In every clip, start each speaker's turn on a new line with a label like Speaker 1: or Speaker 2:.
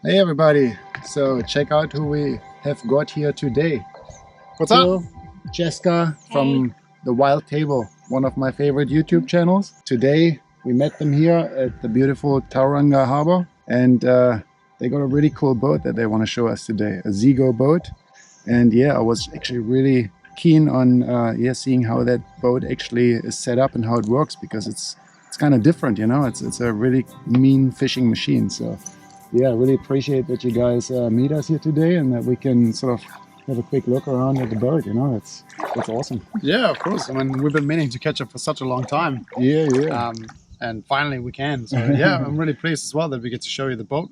Speaker 1: Hey everybody, so check out who we have got here today.
Speaker 2: What's
Speaker 1: Phil
Speaker 2: up?
Speaker 1: Cheska from the Wild Table, one of my favorite YouTube channels. Today we met them here at the beautiful Tauranga Harbour, and they got a really cool boat that they want to show us today, a Zego boat. And yeah, I was actually really keen on seeing how that boat actually is set up and how it works, because it's kind of different, you know. It's a really mean fishing machine. So yeah, I really appreciate that you guys meet us here today and that we can sort of have a quick look around at the boat. You know, it's awesome.
Speaker 2: Yeah, of course. I mean, we've been meaning to catch up for such a long time.
Speaker 1: Yeah.
Speaker 2: And finally we can. So yeah, I'm really pleased as well that we get to show you the boat.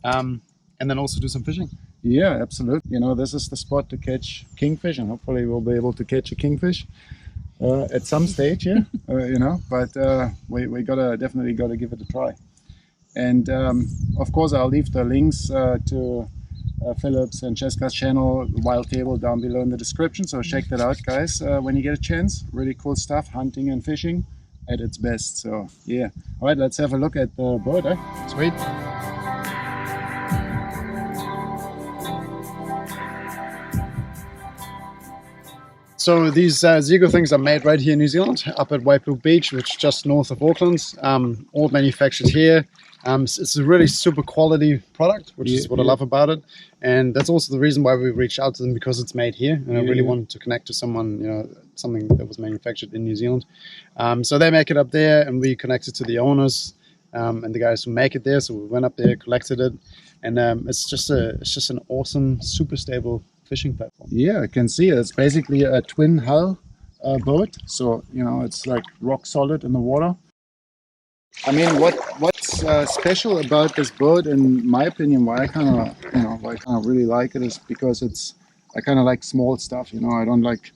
Speaker 2: And then also do some fishing.
Speaker 1: Yeah, absolutely. You know, this is the spot to catch kingfish, and hopefully we'll be able to catch a kingfish at some stage here. You know, but we definitely gotta give it a try. And of course, I'll leave the links to Philip's and Cheska's channel, Wild Table, down below in the description. So check that out, guys, when you get a chance. Really cool stuff, hunting and fishing at its best. So yeah. All right, let's have a look at the boat.
Speaker 2: Sweet. So these Zego things are made right here in New Zealand, up at Waipu Beach, which is just north of Auckland. All manufactured here. It's a really super quality product, which is what I love about it. And that's also the reason why we reached out to them, because it's made here. And I really wanted to connect to someone, you know, something that was manufactured in New Zealand. So they make it up there, and we connected to the owners and the guys who make it there. So we went up there, collected it, and it's just an awesome, super stable fishing platform.
Speaker 1: Yeah, I can see it. It's basically a twin hull boat. So, you know, it's like rock solid in the water. I mean, what's special about this boat, in my opinion, why I kind of really like it, is because I kind of like small stuff. You know, I don't like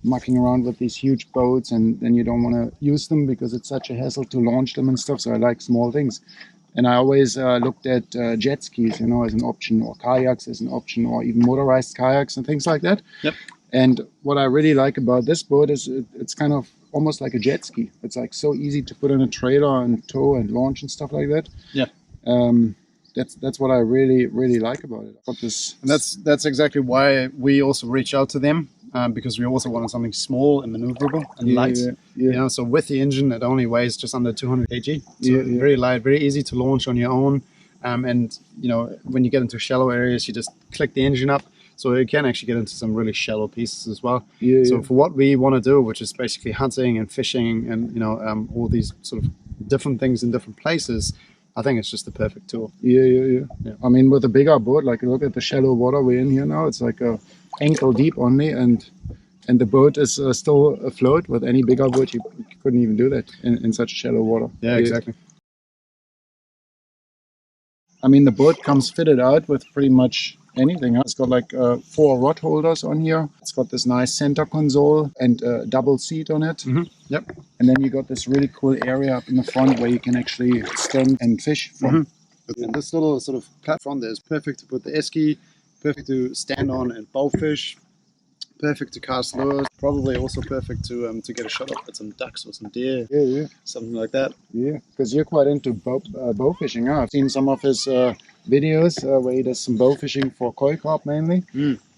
Speaker 1: mucking around with these huge boats, and then you don't want to use them because it's such a hassle to launch them and stuff. So I like small things. And I always looked at jet skis, you know, as an option, or kayaks as an option, or even motorized kayaks and things like that.
Speaker 2: Yep.
Speaker 1: And what I really like about this boat is it's kind of almost like a jet ski. It's like so easy to put in a trailer and tow and launch and stuff like that.
Speaker 2: Yeah.
Speaker 1: That's what I really like about it.
Speaker 2: And that's exactly why we also reach out to them, because we also wanted something small and maneuverable and light. You know, so with the engine, it only weighs just under 200 kg. So very light, very easy to launch on your own. And you know, when you get into shallow areas, you just click the engine up. So you can actually get into some really shallow pieces as well. So for what we want to do, which is basically hunting and fishing and, you know, all these sort of different things in different places, I think it's just the perfect tool.
Speaker 1: Yeah. I mean, with a bigger boat, like look at the shallow water we're in here now. It's like a ankle deep only, and the boat is still afloat. With any bigger boat, you couldn't even do that in such shallow water.
Speaker 2: Yeah, exactly.
Speaker 1: I mean, the boat comes fitted out with pretty much anything. It's got like 4 rod holders on here. It's got this nice center console and a double seat on it.
Speaker 2: Yep.
Speaker 1: And then you got this really cool area up in the front where you can actually stand and fish from.
Speaker 2: And this little sort of platform there is perfect to put the esky, perfect to stand on and bow fish, perfect to cast lures, probably also perfect to get a shot off at some ducks or some deer, something like that.
Speaker 1: Yeah, because you're quite into bow fishing. Huh? I've seen some of his videos where he does some bow fishing for koi carp mainly,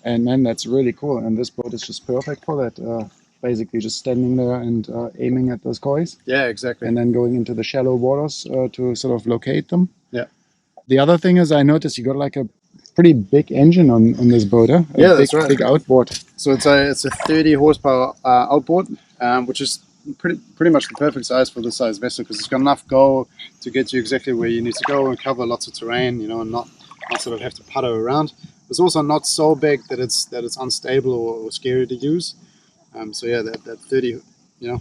Speaker 1: and man, that's really cool. And this boat is just perfect for that. Basically just standing there and aiming at those kois.
Speaker 2: Yeah, exactly.
Speaker 1: And then going into the shallow waters to sort of locate them.
Speaker 2: Yeah.
Speaker 1: The other thing is, I noticed you got like a pretty big engine on this boat.
Speaker 2: Yeah, that's right.
Speaker 1: Big outboard.
Speaker 2: So it's a 30 horsepower outboard, which is pretty much the perfect size for this size vessel, because it's got enough go to get you exactly where you need to go and cover lots of terrain, you know, and not sort of have to putter around. It's also not so big that it's unstable or scary to use. So yeah, that 30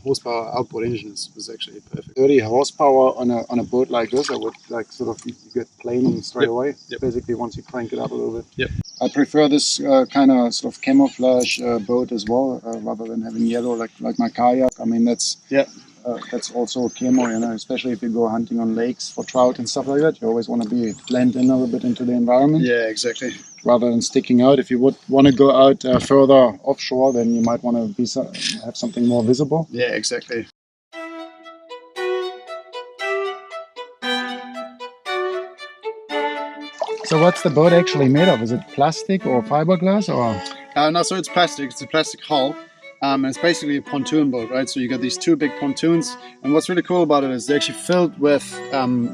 Speaker 2: horsepower outboard engine is actually perfect.
Speaker 1: 30 horsepower on a boat like this, I would like sort of you get planing straight away. Basically, once you crank it up a little bit. I prefer this kind of sort of camouflage boat as well, rather than having yellow like my kayak. I mean, that's also camo, you know, especially if you go hunting on lakes for trout and stuff like that. You always want to blend in a little bit into the environment.
Speaker 2: Yeah, exactly.
Speaker 1: Rather than sticking out. If you would want to go out further offshore, then you might want to have something more visible.
Speaker 2: Yeah, exactly.
Speaker 1: So what's the boat actually made of? Is it plastic or fiberglass or?
Speaker 2: No, so it's plastic. It's a plastic hull. And it's basically a pontoon boat, right? So you got these two big pontoons, and what's really cool about it is they're actually filled with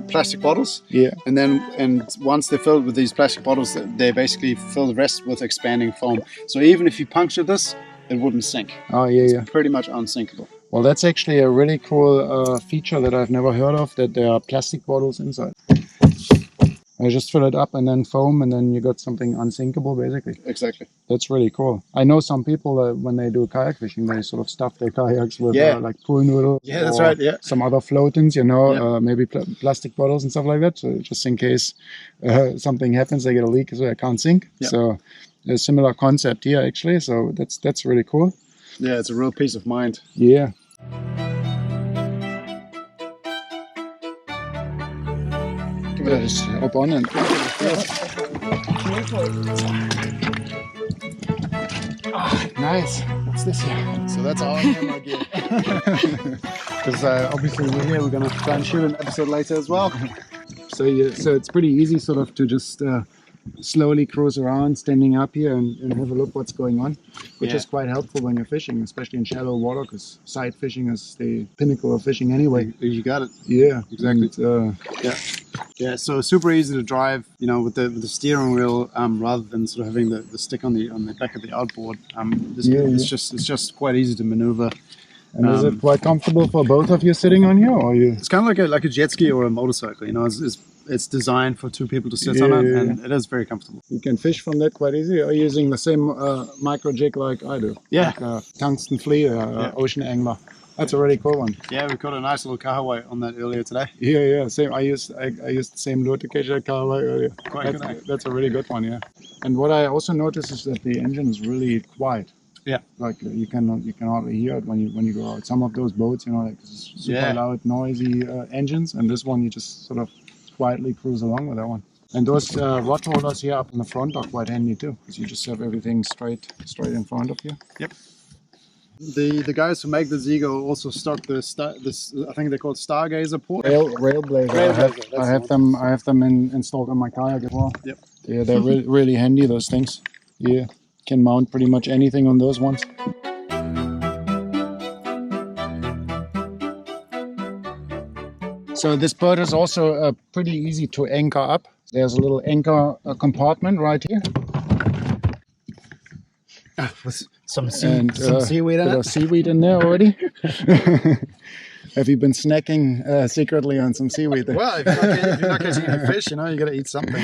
Speaker 2: plastic bottles.
Speaker 1: Yeah.
Speaker 2: And once they're filled with these plastic bottles, they basically fill the rest with expanding foam. So even if you puncture this, it wouldn't sink.
Speaker 1: Oh yeah,
Speaker 2: It's pretty much unsinkable.
Speaker 1: Well, that's actually a really cool feature that I've never heard of. That there are plastic bottles inside. I just fill it up and then foam, and then you got something unsinkable, basically.
Speaker 2: Exactly.
Speaker 1: That's really cool. I know some people when they do kayak fishing, they sort of stuff their kayaks with like pool noodles.
Speaker 2: Yeah, that's right. Yeah.
Speaker 1: Some other floatants, you know, maybe plastic bottles and stuff like that. So just in case something happens, they get a leak, so they can't sink.
Speaker 2: Yeah.
Speaker 1: So a similar concept here, actually. So that's really cool.
Speaker 2: Yeah, it's a real peace of mind.
Speaker 1: Yeah. Give it just hop on and. Nice. What's this here?
Speaker 2: So that's our camera gear. Because obviously we're here. We're gonna try and shoot an episode later as well.
Speaker 1: So it's pretty easy, sort of, to just slowly cruise around, standing up here and have a look what's going on, which is quite helpful when you're fishing, especially in shallow water, because side fishing is the pinnacle of fishing anyway.
Speaker 2: You got it.
Speaker 1: Yeah,
Speaker 2: exactly.
Speaker 1: And,
Speaker 2: yeah, so super easy to drive, you know, with the steering wheel, rather than sort of having the stick on the back of the outboard. It's just quite easy to maneuver.
Speaker 1: And is it quite comfortable for both of you sitting on here, or you?
Speaker 2: It's kind of like a jet ski or a motorcycle. You know, it's designed for two people to sit on it, and it is very comfortable.
Speaker 1: You can fish from that quite easy. Are you using the same micro jig like I do?
Speaker 2: Yeah.
Speaker 1: Like tungsten flea, ocean angler. That's a really cool one.
Speaker 2: Yeah, we caught a nice little kahawai on that earlier today.
Speaker 1: Yeah. Same. I used the same lure to catch that kahawai earlier. That's a really good one. Yeah. And what I also noticed is that the engine is really quiet.
Speaker 2: Yeah.
Speaker 1: Like you can hardly hear it when you go out. Some of those boats, you know, like super loud, noisy engines, and this one you just sort of quietly cruise along with that one. And those rod holders here up in the front are quite handy too, because you just have everything straight in front of you.
Speaker 2: Yep. The guys who make the Zego also stock this I think they're called Stargazer port.
Speaker 1: Railblazer. I have them installed on my kayak as well.
Speaker 2: Yep.
Speaker 1: Yeah, they're really handy, those things. Yeah, can mount pretty much anything on those ones. So this boat is also pretty easy to anchor up. There's a little anchor compartment right here.
Speaker 2: With some seaweed in it.
Speaker 1: Seaweed in there already. Have you been snacking secretly on some seaweed there?
Speaker 2: Well, if you're not catching any fish, you know, you got to eat something.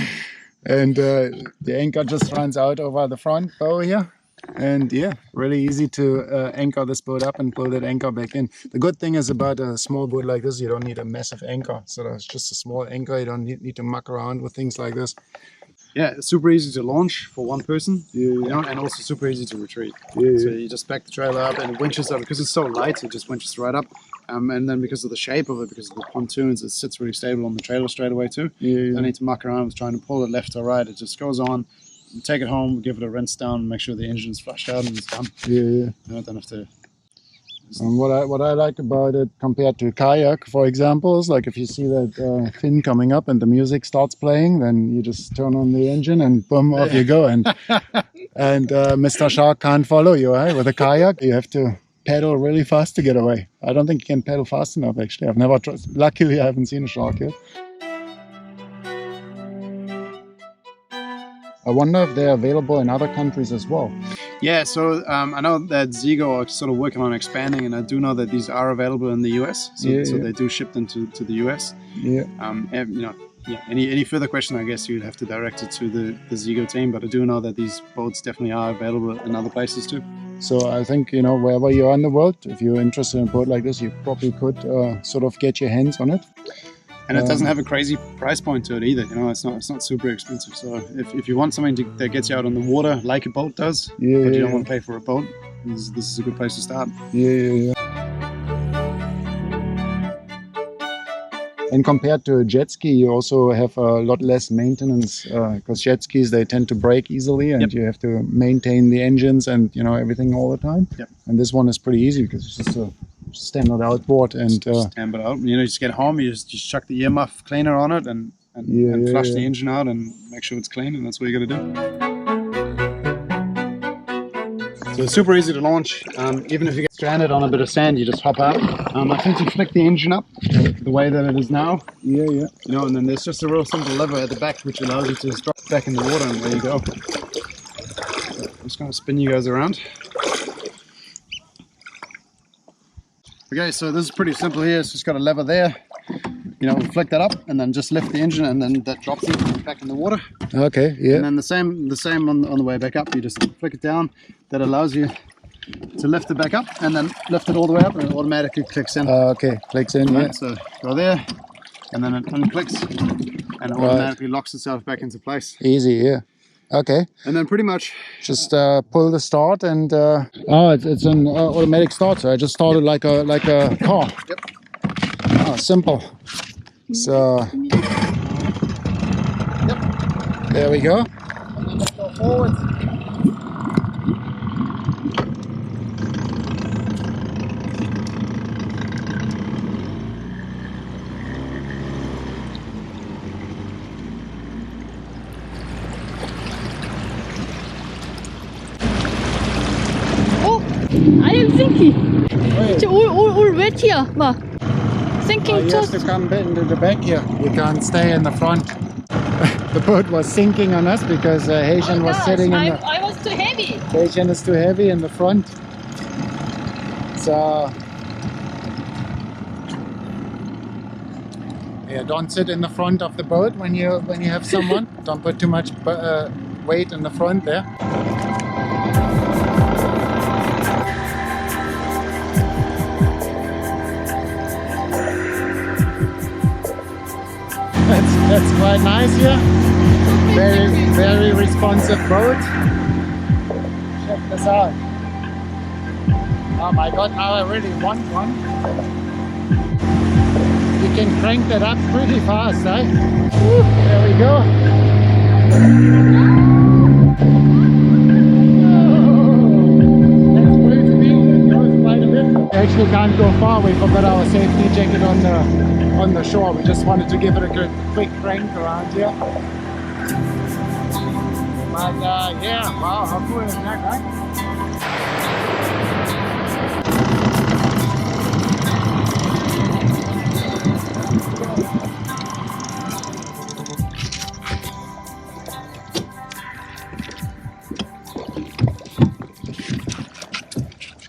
Speaker 1: And the anchor just runs out over the front bow here. And yeah, really easy to anchor this boat up and pull that anchor back in. The good thing is about a small boat like this, you don't need a massive anchor. So it's just a small anchor. You don't need to muck around with things like this.
Speaker 2: Yeah, it's super easy to launch for one person, you know, and also super easy to retrieve. So you just back the trailer up and it winches up. Because it's so light, it just winches right up. And then because of the shape of it, because of the pontoons, it sits really stable on the trailer straight away too. You don't need to muck around with trying to pull it left or right. It just goes on. You take it home, give it a rinse down, make sure the engine's flushed out and it's done. You don't have to.
Speaker 1: And what I like about it compared to kayak, for example, is like if you see that fin coming up and the music starts playing, then you just turn on the engine and boom, off you go. And Mr. Shark can't follow you, right? With a kayak, you have to pedal really fast to get away. I don't think you can pedal fast enough, actually. I've never tried. Luckily, I haven't seen a shark yet. I wonder if they're available in other countries as well.
Speaker 2: Yeah, so I know that Zego are sort of working on expanding, and I do know that these are available in the US. So they do ship them to the US.
Speaker 1: Yeah.
Speaker 2: Any further question, I guess you'd have to direct it to the Zego team, but I do know that these boats definitely are available in other places too.
Speaker 1: So I think, you know, wherever you are in the world, if you're interested in a boat like this, you probably could sort of get your hands on it.
Speaker 2: And it doesn't have a crazy price point to it either. You know, it's not super expensive. So if you want something that gets you out on the water like a boat does, but you don't want to pay for a boat, this is a good place to start.
Speaker 1: Yeah. And compared to a jet ski, you also have a lot less maintenance because jet skis, they tend to break easily, and you have to maintain the engines and, you know, everything all the time.
Speaker 2: Yep.
Speaker 1: And this one is pretty easy because it's just a standard outboard and
Speaker 2: stamp it out. You know, you just get home, you just chuck the earmuff cleaner on it, and and flush the engine out and make sure it's clean, and that's what you got to do. So it's super easy to launch. Even if you get stranded on a bit of sand, you just hop out. I think you flick the engine up the way that it is now.
Speaker 1: Yeah.
Speaker 2: You know, and then there's just a real simple lever at the back which allows you to just drop back in the water, and there you go. I'm just going to spin you guys around. Okay, so this is pretty simple here. It's just got a lever there. You know, flick that up and then just lift the engine, and then that drops it back in the water.
Speaker 1: Okay, yeah.
Speaker 2: And then the same on the way back up. You just flick it down. That allows you to lift it back up and then lift it all the way up, and it automatically clicks in.
Speaker 1: Okay, clicks in,
Speaker 2: Right,
Speaker 1: yeah.
Speaker 2: so go there, and then it unclicks, and it automatically locks itself back into place.
Speaker 1: Easy, yeah. Okay.
Speaker 2: And then pretty much
Speaker 1: just pull the start and it's an automatic start. So I just started like a car.
Speaker 2: Yep.
Speaker 1: Oh, simple. So there we go.
Speaker 2: And then let's go forward.
Speaker 3: I am sinking. It's all wet here. Ma. Sinking
Speaker 1: You have to come a bit into the back here. You can't stay in the front. The boat was sinking on us because Haitian was sitting in the...
Speaker 3: I was too heavy.
Speaker 1: Haitian is too heavy in the front. So... yeah, don't sit in the front of the boat when you have someone. Don't put too much weight in the front there. That's quite nice here. Very responsive boat. Check this out. Oh my god, now I really want one. You can crank that up pretty fast, eh? Woo, there we go. That's pretty big, that goes quite a bit. We actually can't go far, we forgot our safety jacket on the shore. We just wanted to give it a good quick crank around here. But yeah, wow, how cool is that, right?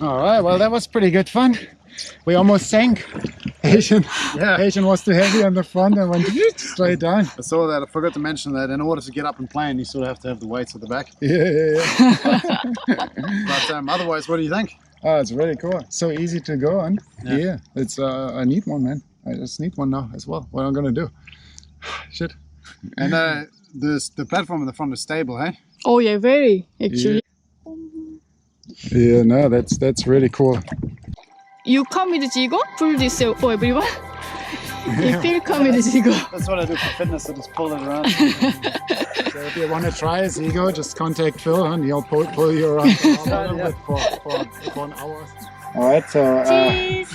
Speaker 1: All right, well that was pretty good fun. We almost sank. Haitian was too heavy on the front and went straight down.
Speaker 2: I saw that. I forgot to mention that in order to get up and plane, you sort of have to have the weights at the back.
Speaker 1: Yeah.
Speaker 2: But otherwise, what do you think?
Speaker 1: Oh, it's really cool. So easy to go on. Yeah, it's I need one, man. I just need one now as well. What am I gonna do? Shit.
Speaker 2: And the platform in the front is stable, hey?
Speaker 3: Oh yeah, very actually.
Speaker 1: Yeah, no, that's really cool.
Speaker 3: You come with Zego? Pull this for everyone. You feel come with Zego.
Speaker 2: That's what I do for fitness. I just pull it around.
Speaker 1: So if you want to try Zego, just contact Phil and he'll pull you around for an hour. All right, so
Speaker 3: Cheese.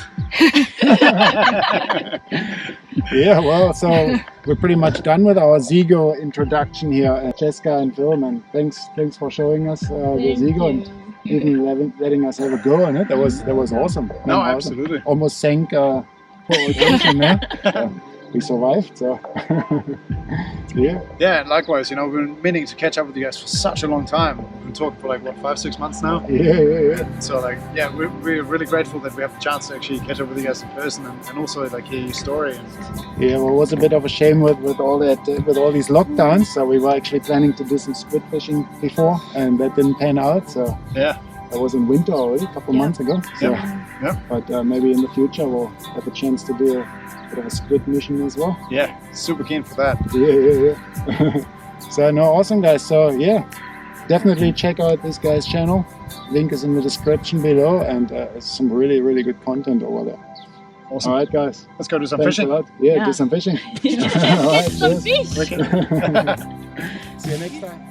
Speaker 1: yeah, well, so we're pretty much done with our Zego introduction here, Cheska and Phil, and thanks for showing us the Zego and even letting us have a go on it. That was awesome.
Speaker 2: No,
Speaker 1: awesome.
Speaker 2: absolutely.
Speaker 1: Almost sank poor attention there. We survived, so yeah.
Speaker 2: Yeah, likewise. You know, we've been meaning to catch up with you guys for such a long time. We've been talking for like what, 5-6 months now.
Speaker 1: Yeah.
Speaker 2: So like, yeah, we're really grateful that we have the chance to actually catch up with you guys in person and also like hear your story.
Speaker 1: Yeah, well, it was a bit of a shame with all that with all these lockdowns. So we were actually planning to do some squid fishing before, and that didn't pan out. So
Speaker 2: yeah,
Speaker 1: that was in winter already, a couple months ago. So,
Speaker 2: yeah.
Speaker 1: But maybe in the future we'll have a chance to do a bit of a squid mission as well.
Speaker 2: Yeah, super keen for that.
Speaker 1: Yeah. So no, awesome guys. So yeah, definitely check out this guy's channel. Link is in the description below, and some really good content over there.
Speaker 2: Awesome.
Speaker 1: All right, guys.
Speaker 2: Let's go do some
Speaker 1: Thanks
Speaker 2: fishing.
Speaker 1: a lot. Yeah, do some fishing. All right,
Speaker 3: Some
Speaker 1: cheers.
Speaker 3: fish.
Speaker 1: See you next time.